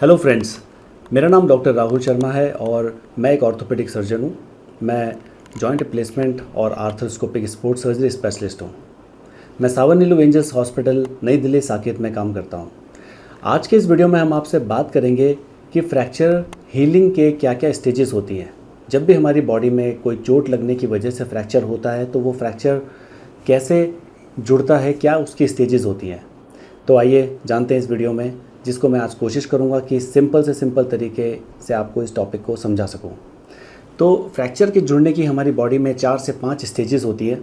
Hello friends, मेरा नाम doctor Rahul Sharma है और मैं एक ऑर्थोपेडिक सर्जन हूँ। मैं जॉइंट रिप्लेसमेंट और आर्थ्रोस्कोपिक स्पोर्ट सर्जरी स्पेशलिस्ट हूँ। मैं सावर नीलू एंजल्स हॉस्पिटल नई दिल्ली साकेत में काम करता हूँ। आज के इस वीडियो में हम आपसे बात करेंगे कि फ्रैक्चर हीलिंग के क्या क्या स्टेजेस होती हैं। जब भी हमारी बॉडी में कोई चोट लगने की वजह से फ्रैक्चर होता है तो वो फ्रैक्चर कैसे जुड़ता है, क्या उसकी स्टेजेस होती हैं। तो आइए जानते हैं इस वीडियो में, जिसको मैं आज कोशिश करूंगा कि सिंपल से सिंपल तरीके से आपको इस टॉपिक को समझा सकूं। तो फ्रैक्चर के जुड़ने की हमारी बॉडी में 4 से 5 स्टेजेस होती है।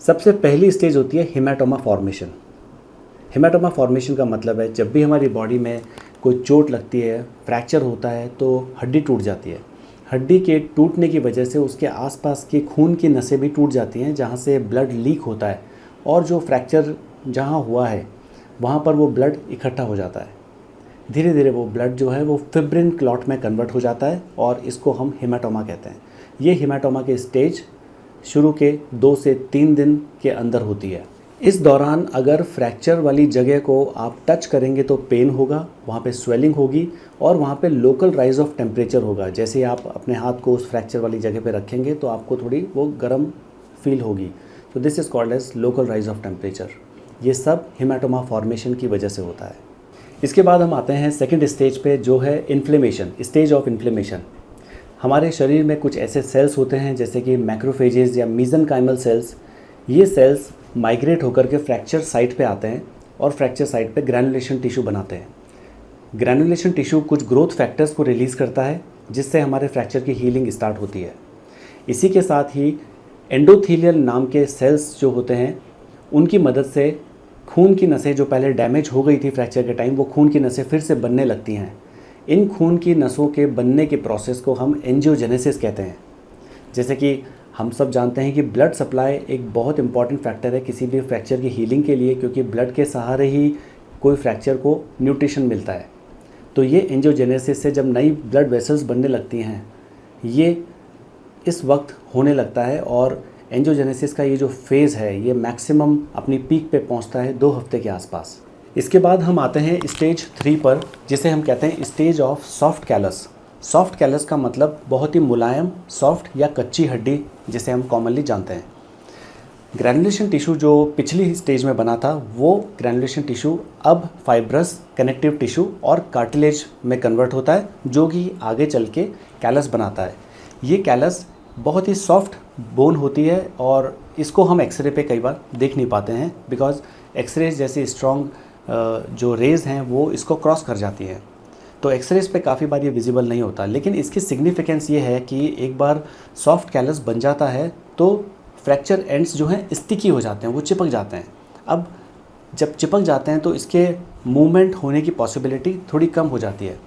सबसे पहली स्टेज होती है हेमाटोमा फॉर्मेशन। हेमाटोमा फॉर्मेशन का मतलब है जब भी हमारी बॉडी में कोई चोट लगती है, फ्रैक्चर होता है तो हड्डी टूट जाती है। हड्डी के टूटने की वजह से उसके आसपास की खून की नसें भी टूट जाती हैं, जहाँ से ब्लड लीक होता है और जो फ्रैक्चर जहाँ हुआ है वहाँ पर वो ब्लड इकट्ठा हो जाता है। धीरे धीरे वो ब्लड जो है वो फिब्रिन क्लॉट में कन्वर्ट हो जाता है और इसको हम हेमाटोमा कहते हैं। ये हेमाटोमा के स्टेज शुरू के 2 से 3 दिन के अंदर होती है। इस दौरान अगर फ्रैक्चर वाली जगह को आप टच करेंगे तो पेन होगा, वहाँ पे स्वेलिंग होगी और वहाँ पे लोकल राइज ऑफ टेम्परेचर होगा। जैसे आप अपने हाथ को उस फ्रैक्चर वाली जगह पे रखेंगे तो आपको थोड़ी वो गर्म फील होगी। तो this is called as local rise of temperature. ये सब हेमाटोमा फॉर्मेशन की वजह से होता है। इसके बाद हम आते हैं सेकंड स्टेज पे, जो है इन्फ्लेमेशन, स्टेज ऑफ इन्फ्लेमेशन। हमारे शरीर में कुछ ऐसे सेल्स होते हैं जैसे कि मैक्रोफेजेस या मीजनकाइमल सेल्स। ये सेल्स माइग्रेट होकर के फ्रैक्चर साइट पे आते हैं और फ्रैक्चर साइट पे ग्रैनुलेशन टिश्यू बनाते हैं। ग्रैनुलेशन टिश्यू कुछ ग्रोथ फैक्टर्स को रिलीज़ करता है जिससे हमारे फ्रैक्चर की हीलिंग स्टार्ट होती है। इसी के साथ ही एंडोथीलियल नाम के सेल्स जो होते हैं उनकी मदद से खून की नसें जो पहले डैमेज हो गई थी फ्रैक्चर के टाइम, वो खून की नसें फिर से बनने लगती हैं। इन खून की नसों के बनने के प्रोसेस को हम एंजियोजेनेसिस कहते हैं। जैसे कि हम सब जानते हैं कि ब्लड सप्लाई एक बहुत इंपॉर्टेंट फैक्टर है किसी भी फ्रैक्चर की हीलिंग के लिए, क्योंकि ब्लड के सहारे ही कोई फ्रैक्चर को न्यूट्रिशन मिलता है। तो ये एंजियोजेनेसिस से जब नई ब्लड वेसल्स बनने लगती हैं, ये इस वक्त होने लगता है और एंजियोजेनेसिस का ये जो फेज़ है ये मैक्सिमम अपनी पीक पे पहुंचता है 2 हफ्ते के आसपास। इसके बाद हम आते हैं स्टेज 3 पर, जिसे हम कहते हैं stage of soft callus. Soft callus का मतलब बहुत ही मुलायम, सॉफ्ट या कच्ची हड्डी, जिसे हम कॉमनली जानते हैं। ग्रैनुलेशन टिश्यू जो पिछली स्टेज में बना था, वो ग्रैनुलेशन टिश्यू अब फाइब्रस कनेक्टिव टिश्यू और कार्टिलेज में कन्वर्ट होता है, जो कि आगे चल के कैलस बनाता है। ये कैलस बहुत ही सॉफ्ट बोन होती है और इसको हम एक्सरे पे कई बार देख नहीं पाते हैं, बिकॉज एक्सरे जैसी स्ट्रॉन्ग जो रेज हैं वो इसको क्रॉस कर जाती हैं। तो एक्सरेज पे काफ़ी बार ये विजिबल नहीं होता, लेकिन इसकी सिग्निफिकेंस ये है कि एक बार सॉफ्ट कैलस बन जाता है तो फ्रैक्चर एंड्स जो हैं स्टिकी हो जाते हैं, वो चिपक जाते हैं। अब जब चिपक जाते हैं तो इसके मूवमेंट होने की पॉसिबिलिटी थोड़ी कम हो जाती है।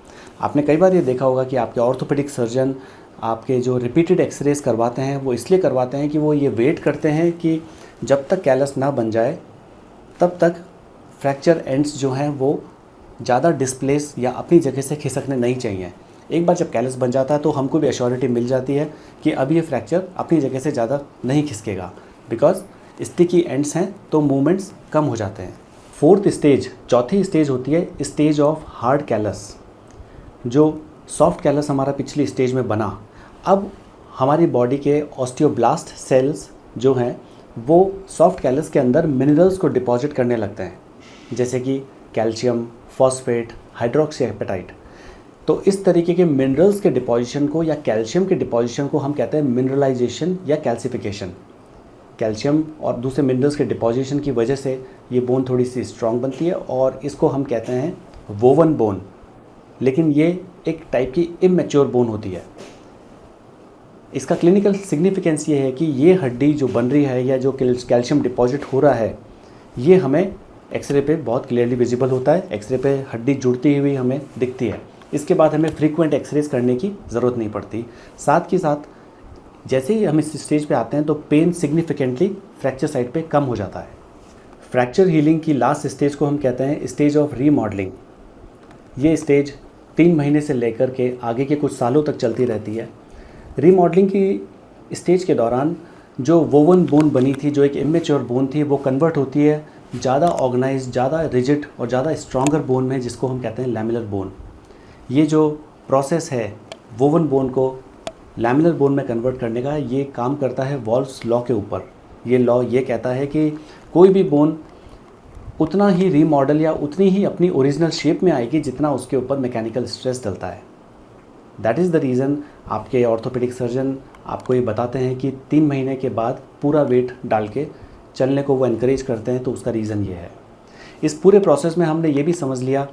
आपने कई बार ये देखा होगा कि आपके ऑर्थोपेडिक सर्जन आपके जो रिपीटेड एक्सरेज करवाते हैं वो इसलिए करवाते हैं कि वो ये वेट करते हैं कि जब तक कैलस ना बन जाए तब तक फ्रैक्चर एंड्स जो हैं वो ज़्यादा डिस्प्लेस या अपनी जगह से खिसकने नहीं चाहिए। एक बार जब कैलस बन जाता है तो हमको भी एश्योरिटी मिल जाती है कि अब ये फ्रैक्चर अपनी जगह से ज़्यादा नहीं खिसकेगा, बिकॉज स्टिकी एंड्स हैं तो मूवमेंट्स कम हो जाते हैं। फोर्थ स्टेज, चौथी स्टेज होती है स्टेज ऑफ हार्ड कैलस। जो सॉफ्ट कैलस हमारा पिछली स्टेज में बना, अब हमारी बॉडी के ऑस्टियोब्लास्ट सेल्स जो हैं वो सॉफ्ट कैलस के अंदर मिनरल्स को डिपॉजिट करने लगते हैं, जैसे कि कैल्शियम, फॉस्फेट, हाइड्रोक्सी एपेटाइट। तो इस तरीके के मिनरल्स के डिपॉजिशन को या कैल्शियम के डिपॉजिशन को हम कहते हैं मिनरलाइजेशन या कैल्सिफिकेशन। कैल्शियम और दूसरे मिनरल्स के डिपॉजिशन की वजह से ये बोन थोड़ी सी स्ट्रॉन्ग बनती है और इसको हम कहते हैं वोवन बोन, लेकिन ये एक टाइप की इमेच्योर बोन होती है। इसका क्लिनिकल सिग्निफिकेंस ये है कि ये हड्डी जो बन रही है या जो कैल्शियम डिपॉजिट हो रहा है, ये हमें एक्सरे पे बहुत क्लियरली विजिबल होता है। एक्सरे पे हड्डी जुड़ती हुई हमें दिखती है। इसके बाद हमें फ्रीक्वेंट एक्सरेज करने की ज़रूरत नहीं पड़ती। साथ ही साथ जैसे ही हम इस स्टेज पे आते हैं तो पेन सिग्निफिकेंटली फ्रैक्चर साइट पे कम हो जाता है। फ्रैक्चर हीलिंग की लास्ट स्टेज को हम कहते हैं स्टेज ऑफ रीमॉडलिंग। ये स्टेज 3 महीने से लेकर के आगे के कुछ सालों तक चलती रहती है। रीमॉडलिंग की स्टेज के दौरान जो वोवन बोन बनी थी, जो एक इमेच्योर बोन थी, वो कन्वर्ट होती है ज़्यादा ऑर्गेनाइज, ज़्यादा रिजिड और ज़्यादा स्ट्रॉन्गर बोन में, जिसको हम कहते हैं लैमिलर बोन। ये जो प्रोसेस है वोवन बोन को लैमिनर बोन में कन्वर्ट करने का, ये काम करता है वॉल्स लॉ के ऊपर। ये लॉ ये कहता है कि कोई भी बोन उतना ही रीमॉडल या उतनी ही अपनी ओरिजिनल शेप में आएगी जितना उसके ऊपर मैकेनिकल स्ट्रेस डलता है। दैट इज़ द रीज़न आपके ऑर्थोपेडिक सर्जन आपको ये बताते हैं कि 3 महीने के बाद पूरा वेट डाल के चलने को वो इनकरेज करते हैं, तो उसका रीज़न ये है। इस पूरे प्रोसेस में हमने ये भी समझ लिया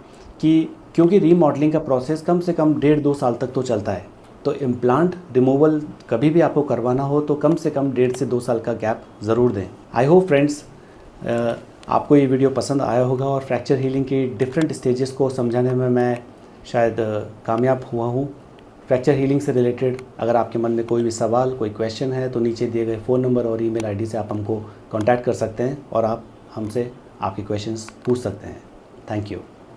कि क्योंकि रीमॉडलिंग का प्रोसेस कम से कम 1.5-2 साल तक तो चलता है, तो इम्प्लांट रिमूवल कभी भी आपको करवाना हो तो कम से कम 1.5 से 2 साल का गैप ज़रूर दें। आई होप फ्रेंड्स आपको ये वीडियो पसंद आया होगा और फ्रैक्चर हीलिंग की डिफरेंट स्टेजेस को समझाने में मैं शायद कामयाब हुआ हूँ। फ्रैक्चर हीलिंग से रिलेटेड अगर आपके मन में कोई भी सवाल, कोई क्वेश्चन है तो नीचे दिए गए फ़ोन नंबर और ईमेल आईडी से आप हमको कांटेक्ट कर सकते हैं और आप हमसे आपके क्वेश्चंस पूछ सकते हैं। Thank you.